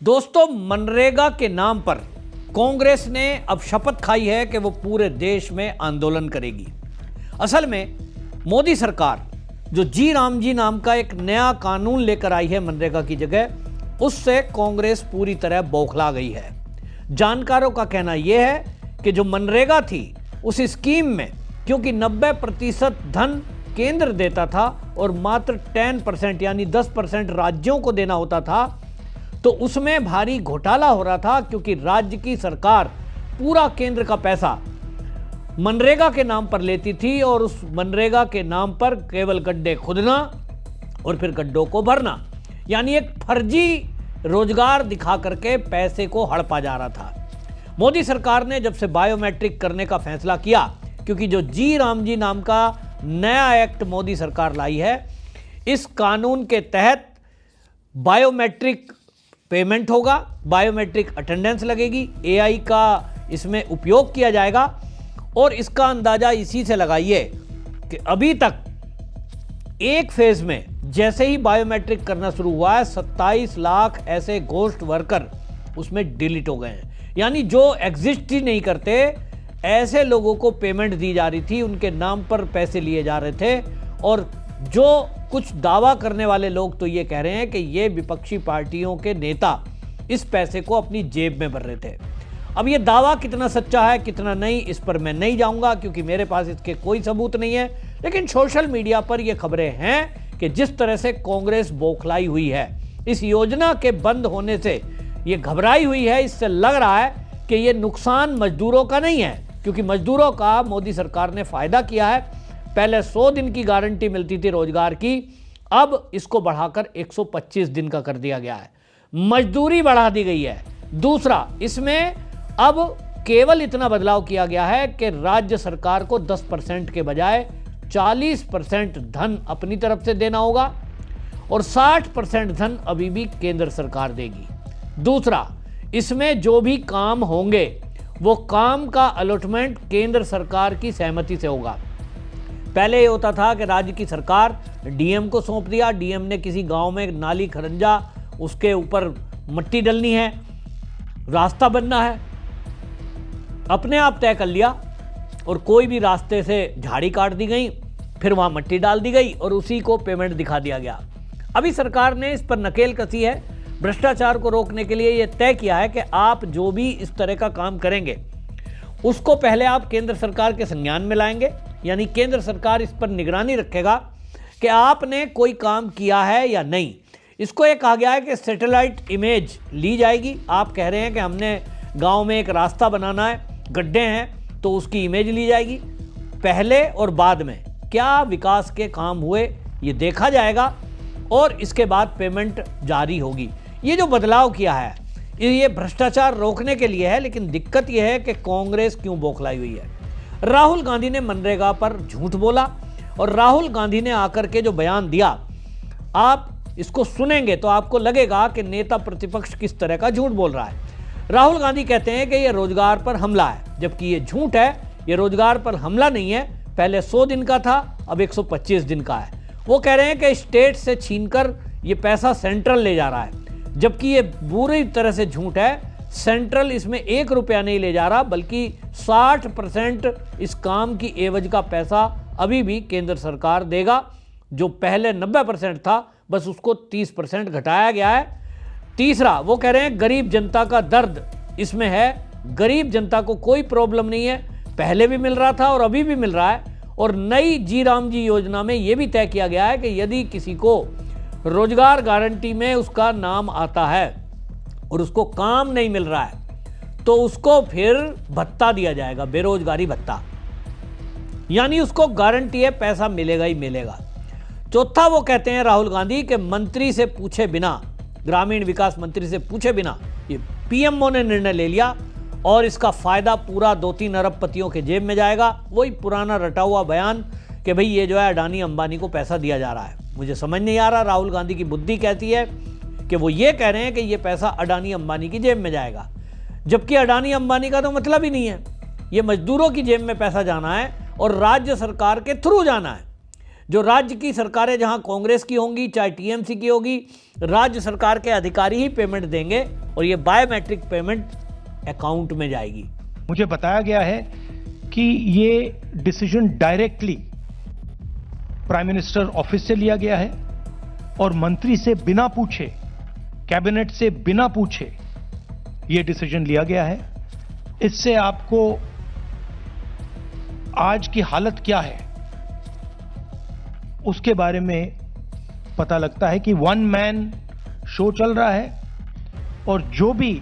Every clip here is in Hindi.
दोस्तों, मनरेगा के नाम पर कांग्रेस ने अब शपथ खाई है कि वो पूरे देश में आंदोलन करेगी। असल में मोदी सरकार जो जी राम जी नाम का एक नया कानून लेकर आई है मनरेगा की जगह, उससे कांग्रेस पूरी तरह बौखला गई है। जानकारों का कहना यह है कि जो मनरेगा थी उस स्कीम में क्योंकि 90% धन केंद्र देता था और मात्र 10% यानी 10% राज्यों को देना होता था, तो उसमें भारी घोटाला हो रहा था क्योंकि राज्य की सरकार पूरा केंद्र का पैसा मनरेगा के नाम पर लेती थी और उस मनरेगा के नाम पर केवल गड्ढे खोदना और फिर गड्ढों को भरना, यानी एक फर्जी रोजगार दिखा करके पैसे को हड़पा जा रहा था। मोदी सरकार ने जब से बायोमेट्रिक करने का फैसला किया, क्योंकि जो जी राम जी नाम का नया एक्ट मोदी सरकार लाई है, इस कानून के तहत बायोमेट्रिक पेमेंट होगा, बायोमेट्रिक अटेंडेंस लगेगी, एआई का इसमें उपयोग किया जाएगा। और इसका अंदाजा इसी से लगाइए कि अभी तक एक फेज में जैसे ही बायोमेट्रिक करना शुरू हुआ है, 27 लाख ऐसे घोस्ट वर्कर उसमें डिलीट हो गए हैं, यानी जो एग्जिस्ट ही नहीं करते ऐसे लोगों को पेमेंट दी जा रही थी, उनके नाम पर पैसे लिए जा रहे थे। और जो कुछ दावा करने वाले लोग तो ये कह रहे हैं कि ये विपक्षी पार्टियों के नेता इस पैसे को अपनी जेब में भर रहे थे। अब ये दावा कितना सच्चा है कितना नहीं, इस पर मैं नहीं जाऊंगा क्योंकि मेरे पास इसके कोई सबूत नहीं है, लेकिन सोशल मीडिया पर ये खबरें हैं कि जिस तरह से कांग्रेस बौखलाई हुई है इस योजना के बंद होने से, ये घबराई हुई है, इससे लग रहा है कि ये नुकसान मजदूरों का नहीं है, क्योंकि मजदूरों का मोदी सरकार ने फायदा किया है। पहले 100 दिन की गारंटी मिलती थी रोजगार की, अब इसको बढ़ाकर 125 दिन का कर दिया गया है, मजदूरी बढ़ा दी गई है। दूसरा, इसमें अब केवल इतना बदलाव किया गया है कि राज्य सरकार को 10% के बजाय 40% धन अपनी तरफ से देना होगा और 60% धन अभी भी केंद्र सरकार देगी। दूसरा, इसमें जो भी काम होंगे वो काम का अलॉटमेंट केंद्र सरकार की सहमति से होगा। पहले ये होता था कि राज्य की सरकार डीएम को सौंप दिया, डीएम ने किसी गांव में नाली खरंजा, उसके ऊपर मिट्टी डलनी है, रास्ता बनना है, अपने आप तय कर लिया और कोई भी रास्ते से झाड़ी काट दी गई, फिर वहां मिट्टी डाल दी गई और उसी को पेमेंट दिखा दिया गया। अभी सरकार ने इस पर नकेल कसी है, भ्रष्टाचार को रोकने के लिए यह तय किया है कि आप जो भी इस तरह का काम करेंगे उसको पहले आप केंद्र सरकार के संज्ञान में लाएंगे, यानी केंद्र सरकार इस पर निगरानी रखेगा कि आपने कोई काम किया है या नहीं। इसको ये कहा गया है कि सैटेलाइट इमेज ली जाएगी। आप कह रहे हैं कि हमने गांव में एक रास्ता बनाना है, गड्ढे हैं, तो उसकी इमेज ली जाएगी। पहले और बाद में क्या विकास के काम हुए ये देखा जाएगा और इसके बाद पेमेंट जारी होगी। ये जो बदलाव किया है ये भ्रष्टाचार रोकने के लिए है, लेकिन दिक्कत यह है कि कांग्रेस क्यों बौखलाई हुई है। राहुल गांधी ने मनरेगा पर झूठ बोला और राहुल गांधी ने आकर के जो बयान दिया, आप इसको सुनेंगे तो आपको लगेगा कि नेता प्रतिपक्ष किस तरह का झूठ बोल रहा है। राहुल गांधी कहते हैं कि यह रोजगार पर हमला है, जबकि ये झूठ है। यह रोजगार पर हमला नहीं है, पहले 100 दिन का था, अब 125 दिन का है। वो कह रहे हैं कि स्टेट से छीनकर ये पैसा सेंट्रल ले जा रहा है, जबकि ये बुरी तरह से झूठ है। सेंट्रल इसमें 1 रुपया नहीं ले जा रहा, बल्कि 60% इस काम की एवज का पैसा अभी भी केंद्र सरकार देगा। जो पहले 90% था, बस उसको 30% घटाया गया है। तीसरा, वो कह रहे हैं गरीब जनता का दर्द इसमें है। गरीब जनता को कोई प्रॉब्लम नहीं है, पहले भी मिल रहा था और अभी भी मिल रहा है। और नई जी राम जी योजना में यह भी तय किया गया है कि यदि किसी को रोजगार गारंटी में उसका नाम आता है और उसको काम नहीं मिल रहा है तो उसको फिर भत्ता दिया जाएगा, बेरोजगारी भत्ता, यानी उसको गारंटी है पैसा मिलेगा ही मिलेगा। चौथा, वो कहते हैं राहुल गांधी के मंत्री से पूछे बिना, ग्रामीण विकास मंत्री से पूछे बिना ये पीएमओ ने निर्णय ले लिया और इसका फायदा पूरा 2-3 अरबपतियों के जेब में जाएगा। वही पुराना रटा हुआ बयान कि भाई ये जो है अडानी अंबानी को पैसा दिया जा रहा है। मुझे समझ नहीं आ रहा राहुल गांधी की बुद्धि कहती है कि वो ये कह रहे हैं कि ये पैसा अडानी अंबानी की जेब में जाएगा, जबकि अडानी अंबानी का तो मतलब ही नहीं है। ये मजदूरों की जेब में पैसा जाना है और राज्य सरकार के थ्रू जाना है। जो राज्य की सरकारें जहां कांग्रेस की होंगी, चाहे टीएमसी की होगी, राज्य सरकार के अधिकारी ही पेमेंट देंगे और ये बायोमेट्रिक पेमेंट अकाउंट में जाएगी। मुझे बताया गया है कि ये decision directly prime minister office से लिया गया है और मंत्री से बिना पूछे, कैबिनेट से बिना पूछे ये डिसीजन लिया गया है। इससे आपको आज की हालत क्या है उसके बारे में पता लगता है कि वन मैन शो चल रहा है और जो भी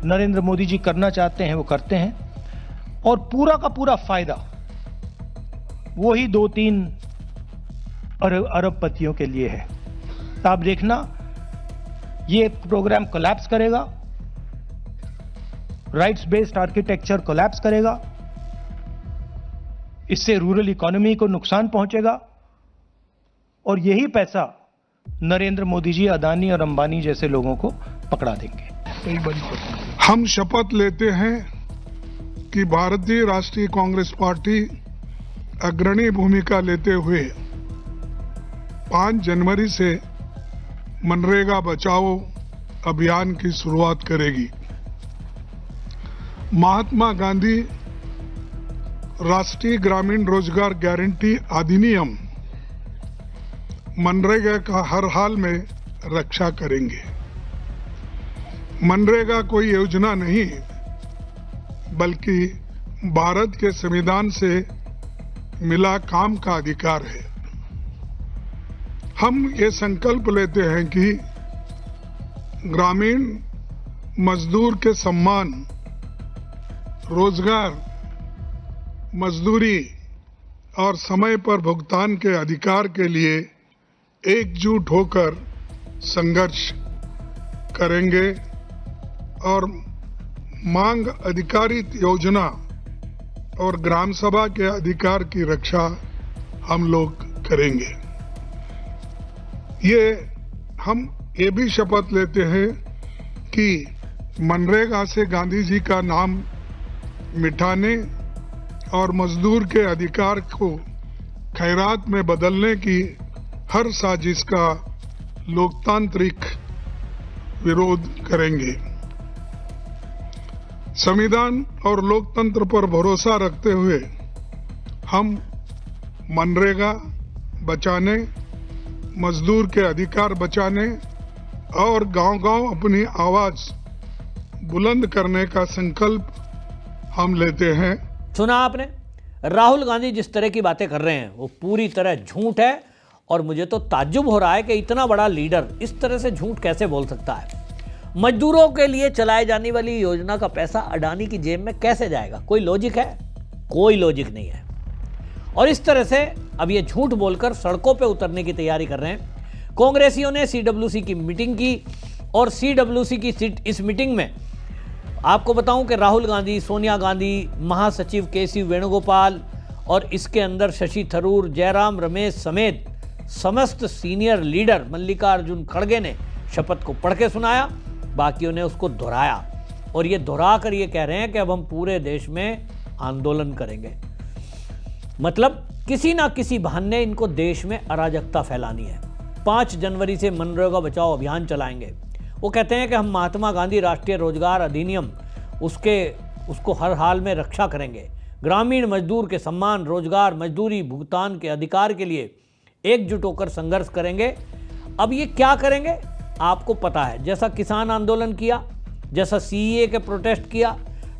नरेंद्र मोदी जी करना चाहते हैं वो करते हैं और पूरा का पूरा फायदा वही 2-3 अरबपतियों के लिए है। तो आप देखना ये प्रोग्राम कोलैप्स करेगा, राइट्स बेस्ड आर्किटेक्चर कोलैप्स करेगा, इससे रूरल इकोनॉमी को नुकसान पहुंचेगा और यही पैसा नरेंद्र मोदी जी अदानी और अंबानी जैसे लोगों को पकड़ा देंगे। हम शपथ लेते हैं कि भारतीय राष्ट्रीय कांग्रेस पार्टी अग्रणी भूमिका लेते हुए 5 जनवरी से मनरेगा बचाओ अभियान की शुरुआत करेगी। महात्मा गांधी राष्ट्रीय ग्रामीण रोजगार गारंटी अधिनियम मनरेगा का हर हाल में रक्षा करेंगे। मनरेगा कोई योजना नहीं बल्कि भारत के संविधान से मिला काम का अधिकार है। हम ये संकल्प लेते हैं कि ग्रामीण मजदूर के सम्मान, रोजगार, मजदूरी और समय पर भुगतान के अधिकार के लिए एकजुट होकर संघर्ष करेंगे और मांग आधारित योजना और ग्राम सभा के अधिकार की रक्षा हम लोग करेंगे। हम ये भी शपथ लेते हैं कि मनरेगा से गांधी जी का नाम मिटाने और मजदूर के अधिकार को खैरात में बदलने की हर साजिश का लोकतांत्रिक विरोध करेंगे। संविधान और लोकतंत्र पर भरोसा रखते हुए हम मनरेगा बचाने, मजदूर के अधिकार बचाने और गांव-गांव अपनी आवाज बुलंद करने का संकल्प हम लेते हैं। सुना आपने, राहुल गांधी जिस तरह की बातें कर रहे हैं वो पूरी तरह झूठ है और मुझे तो ताज्जुब हो रहा है कि इतना बड़ा लीडर इस तरह से झूठ कैसे बोल सकता है। मजदूरों के लिए चलाए जाने वाली योजना का पैसा अडानी की जेब में कैसे जाएगा? कोई लॉजिक है? कोई लॉजिक नहीं है। और इस तरह से अब ये झूठ बोलकर सड़कों पे उतरने की तैयारी कर रहे हैं। कांग्रेसियों ने सीडब्ल्यूसी की मीटिंग की और सीडब्ल्यूसी की इस मीटिंग में आपको बताऊं कि राहुल गांधी, सोनिया गांधी, महासचिव केसी वेणुगोपाल और इसके अंदर शशि थरूर, जयराम रमेश समेत समस्त सीनियर लीडर मल्लिकार्जुन खड़गे ने शपथ को पढ़ के सुनाया, बाकियों ने उसको दोहराया और ये दोहरा कर ये कह रहे हैं कि अब हम पूरे देश में आंदोलन करेंगे। मतलब किसी ना किसी बहाने इनको देश में अराजकता फैलानी है। 5 जनवरी से मनरेगा बचाओ अभियान चलाएंगे। वो कहते हैं कि हम महात्मा गांधी राष्ट्रीय रोजगार अधिनियम उसको हर हाल में रक्षा करेंगे। ग्रामीण मजदूर के सम्मान, रोजगार, मजदूरी, भुगतान के अधिकार के लिए एकजुट होकर संघर्ष करेंगे। अब ये क्या करेंगे आपको पता है, जैसा किसान आंदोलन किया, जैसा सीएए के प्रोटेस्ट किया,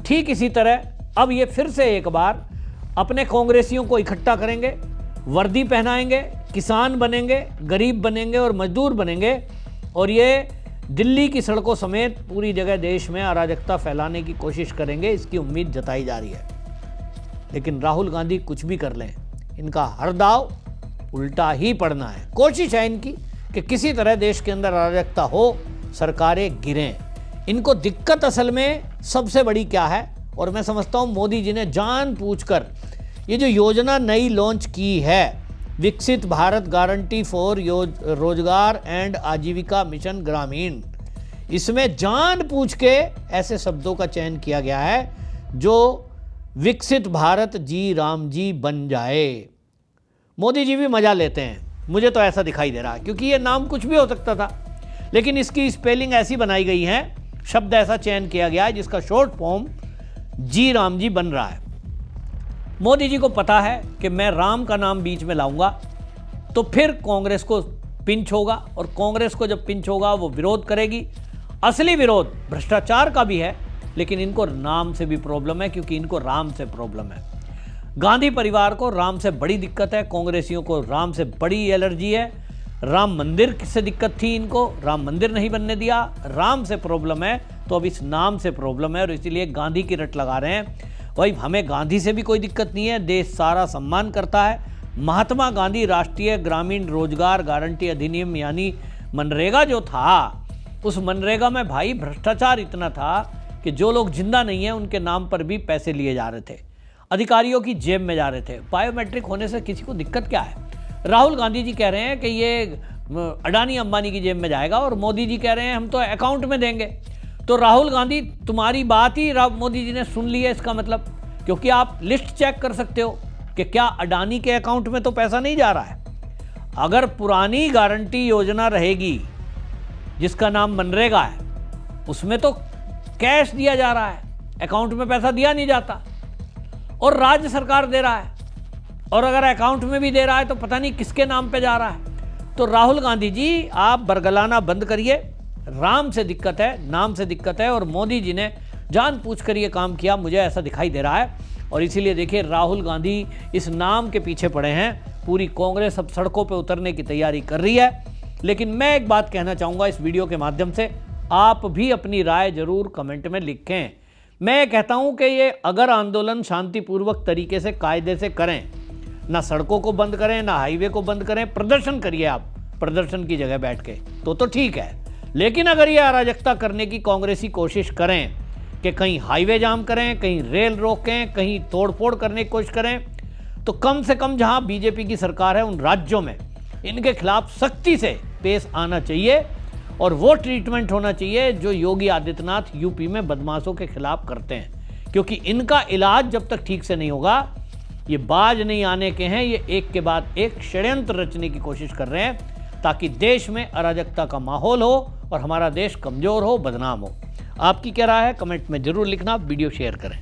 ठीक इसी तरह अब ये फिर से एक बार अपने कांग्रेसियों को इकट्ठा करेंगे, वर्दी पहनाएंगे, किसान बनेंगे, गरीब बनेंगे और मजदूर बनेंगे और ये दिल्ली की सड़कों समेत पूरी जगह देश में अराजकता फैलाने की कोशिश करेंगे। इसकी उम्मीद जताई जा रही है। लेकिन राहुल गांधी कुछ भी कर लें, इनका हर दाव उल्टा ही पड़ना है। कोशिश है इनकी कि किसी तरह देश के अंदर अराजकता हो, सरकारें गिरें। इनको दिक्कत असल में सबसे बड़ी क्या है, और मैं समझता हूं मोदी जी ने जानबूझकर ये जो योजना नई लॉन्च की है, विकसित भारत गारंटी फॉर रोजगार एंड आजीविका मिशन ग्रामीण, इसमें जानबूझ के ऐसे शब्दों का चयन किया गया है जो विकसित भारत जी राम जी बन जाए। मोदी जी भी मजा लेते हैं, मुझे तो ऐसा दिखाई दे रहा है, क्योंकि ये नाम कुछ भी हो सकता था, लेकिन इसकी स्पेलिंग ऐसी बनाई गई है, शब्द ऐसा चयन किया गया है जिसका शॉर्ट फॉर्म जी राम जी बन रहा है। मोदी जी को पता है कि मैं राम का नाम बीच में लाऊंगा तो फिर कांग्रेस को पिंच होगा, और कांग्रेस को जब पिंच होगा वो विरोध करेगी। असली विरोध भ्रष्टाचार का भी है, लेकिन इनको नाम से भी प्रॉब्लम है, क्योंकि इनको राम से प्रॉब्लम है। गांधी परिवार को राम से बड़ी दिक्कत है, कांग्रेसियों को राम से बड़ी एलर्जी है। राम मंदिर से दिक्कत थी इनको, राम मंदिर नहीं बनने दिया, राम से प्रॉब्लम है, तो अब इस नाम से प्रॉब्लम है, और इसीलिए गांधी की रट लगा रहे हैं। भाई हमें गांधी से भी कोई दिक्कत नहीं है, देश सारा सम्मान करता है। महात्मा गांधी राष्ट्रीय ग्रामीण रोजगार गारंटी अधिनियम यानी मनरेगा जो था, उस मनरेगा में भाई भ्रष्टाचार इतना था कि जो लोग जिंदा नहीं है उनके नाम पर भी पैसे लिए जा रहे थे, अधिकारियों की जेब में जा रहे थे। बायोमेट्रिक होने से किसी को दिक्कत क्या है? राहुल गांधी जी कह रहे हैं कि ये अडानी अंबानी की जेब में जाएगा, और मोदी जी कह रहे हैं हम तो अकाउंट में देंगे। तो राहुल गांधी, तुम्हारी बात ही मोदी जी ने सुन ली है, इसका मतलब, क्योंकि आप लिस्ट चेक कर सकते हो कि क्या अडानी के अकाउंट में तो पैसा नहीं जा रहा है। अगर पुरानी गारंटी योजना रहेगी जिसका नाम मनरेगा है, उसमें तो कैश दिया जा रहा है, अकाउंट में पैसा दिया नहीं जाता, और राज्य सरकार दे रहा है, और अगर अकाउंट में भी दे रहा है तो पता नहीं किसके नाम पे जा रहा है। तो राहुल गांधी जी, आप बरगलाना बंद करिए, राम से दिक्कत है, नाम से दिक्कत है, और मोदी जी ने जानबूझकर ये काम किया, मुझे ऐसा दिखाई दे रहा है। और इसीलिए देखिए, राहुल गांधी इस नाम के पीछे पड़े हैं, पूरी कांग्रेस अब सड़कों पे उतरने की तैयारी कर रही है। लेकिन मैं एक बात कहना चाहूँगा इस वीडियो के माध्यम से, आप भी अपनी राय जरूर कमेंट में लिखें। मैं कहता हूँ कि ये अगर आंदोलन शांतिपूर्वक तरीके से, कायदे से करें, ना सड़कों को बंद करें, ना हाईवे को बंद करें, प्रदर्शन करिए आप प्रदर्शन की जगह बैठ के, तो ठीक है। लेकिन अगर ये अराजकता करने की कांग्रेसी कोशिश करें कि कहीं हाईवे जाम करें, कहीं रेल रोकें, कहीं तोड़फोड़ करने की कोशिश करें, तो कम से कम जहां बीजेपी की सरकार है उन राज्यों में इनके खिलाफ सख्ती से पेश आना चाहिए, और वो ट्रीटमेंट होना चाहिए जो योगी आदित्यनाथ यूपी में बदमाशों के खिलाफ करते हैं। क्योंकि इनका इलाज जब तक ठीक से नहीं होगा, ये बाज नहीं आने के हैं, ये एक के बाद एक षड्यंत्र रचने की कोशिश कर रहे हैं ताकि देश में अराजकता का माहौल हो और हमारा देश कमजोर हो, बदनाम हो। आपकी क्या राय है? कमेंट में जरूर लिखना, वीडियो शेयर करें।